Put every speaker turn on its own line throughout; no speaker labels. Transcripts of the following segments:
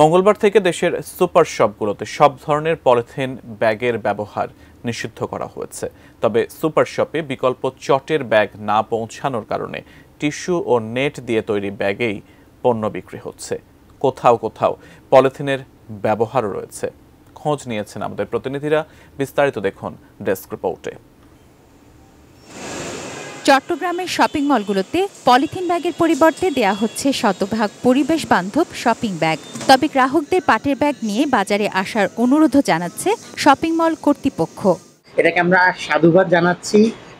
মঙ্গলবার থেকে দেশের সুপার শপগুলোতে সব ধরনের পলিথিন ব্যাগের ব্যবহার নিষিদ্ধ করা হয়েছে। তবে সুপার শপে বিকল্প চটের ব্যাগ না পৌঁছানোর কারণে টিস্যু ও নেট দিয়ে তৈরি ব্যাগেই পণ্য বিক্রি হচ্ছে। কোথাও কোথাও পলিথিনের ব্যবহারও রয়েছে। খোঁজ নিয়েছেন আমাদের প্রতিনিধিরা। বিস্তারিত দেখুন ডেস্ক রিপোর্টে।
চট্টগ্রামের শপিং মলগুলোতে পলিথিন ব্যাগের পরিবর্তে দেয়া হচ্ছে শতভাগ পরিবেশ বান্ধব শপিং ব্যাগ। তবে গ্রাহকদের পাটের ব্যাগ নিয়ে বাজারে আসার অনুরোধও জানাচ্ছে শপিং মল কর্তৃপক্ষ।
এটাকে আমরা সাধুবাদ জানাচ্ছি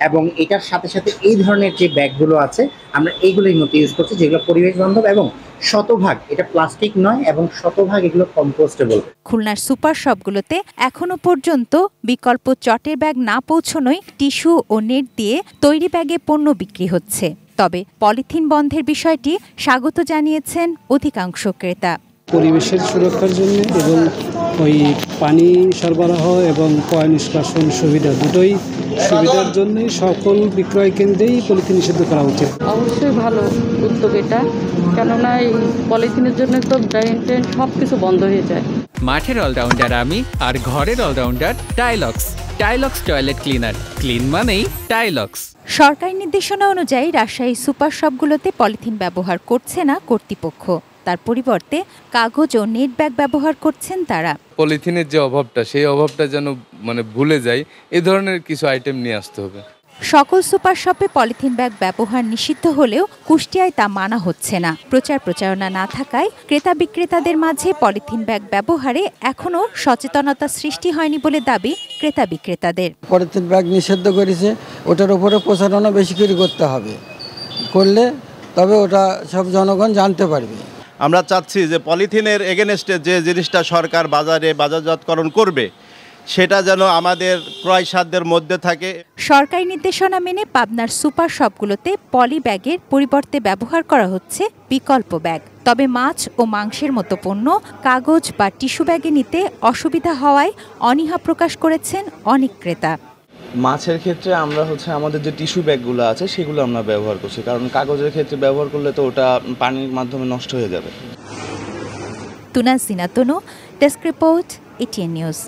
এবং এটার সাথে সাথে এই ধরনের যে ব্যাগগুলো আছে আমরা এইগুলোর মতো ইউজ করছি, যেগুলো পরিবেশ বান্ধব এবং শতভাগ এটা প্লাস্টিক নয় এবং শতভাগ এগুলো কম্পোস্টেবল।
খুলনার সুপার শপগুলোতে এখনো পর্যন্ত বিকল্প চটের ব্যাগ না পৌঁছানোয় টিস্যু ও নেট দিয়ে তৈরি ব্যাগে পণ্য বিক্রি হচ্ছে। তবে পলিথিন বন্ধের বিষয়টি স্বাগত জানিয়েছেন অধিকাংশ ক্রেতা।
পরিবেশের সুরক্ষার জন্য এবং ওই পানি সরবরাহ এবং পয় নিষ্কাশন সুবিধা দুটোই সুবিধার জন্য সকল বিক্রয় কেন্দ্রেই পলিথিন নিষিদ্ধ করা উচিত।
অবশ্যই ভালো উদ্যোগ এটা, কেননা এই পলিথিনের জন্য তো ড্রেন সব কিছু বন্ধ হয়ে যায়।
মাঠের অলরাউন্ডার আমি, আর ঘরের allrounder Tilex. Tilex toilet cleaner, clean মানেই টাইলক্স।
সরকারি নির্দেশনা অনুযায়ী রাজশাহী সুপার শপগুলোতে পলিথিন ব্যবহার করছে না কর্তৃপক্ষ। তার পরিবর্তে কাগজ ও নেট ব্যাগ ব্যবহার করছেন তারা।
পলিথিনের যে অভাবটা, সেই অভাবটা যেন ভুলে যায়, এই ধরনের কিছু আইটেম নিয়ে আসতে হবে।
সকল সুপার শপে পলিথিন ব্যাগ ব্যবহার নিষিদ্ধ হলেও কুষ্টিয়ায় তা মানা হচ্ছে না। প্রচারণা না থাকায় ক্রেতা বিক্রেতাদের মাঝে পলিথিন ব্যাগ ব্যবহারে এখনো সচেতনতা সৃষ্টি হয়নি বলে দাবি ক্রেতা বিক্রেতাদের।
পলিথিন ব্যাগ নিষিদ্ধ করেছে, ওটার উপরে প্রচারণা বেশি করে করতে হবে, করলে তবে ওটা সব জনগণ জানতে পারবে।
আমরা চাচ্ছি যে পলিথিনের এগেনস্টে যে জিনিসটা সরকার বাজারে বাজারজাতকরণ করবে সেটা যেন আমাদের ক্রয় সাধ্যের মধ্যে থাকে।
সরকারি নির্দেশনা মেনে পাবনার সুপার শপগুলোতে পলি ব্যাগের পরিবর্তে ব্যবহার করা হচ্ছে বিকল্প ব্যাগ। তবে মাছ ও মাংসের মতো পণ্য কাগজ বা টিস্যু ব্যাগে নিতে অসুবিধা হওয়ায় অনীহা প্রকাশ করেছেন অনেক ক্রেতা।
মাছের ক্ষেত্রে আমরা আমাদের যে টিস্যু ব্যাগগুলো আছে সেগুলো আমরা ব্যবহার করছি, কারণ কাগজের ক্ষেত্রে ব্যবহার করলে তো ওটা পানির মাধ্যমে নষ্ট হয়ে যাবে।
তুনা সিনাতনু, ডেস্ক রিপোর্ট, এটিএন নিউজ।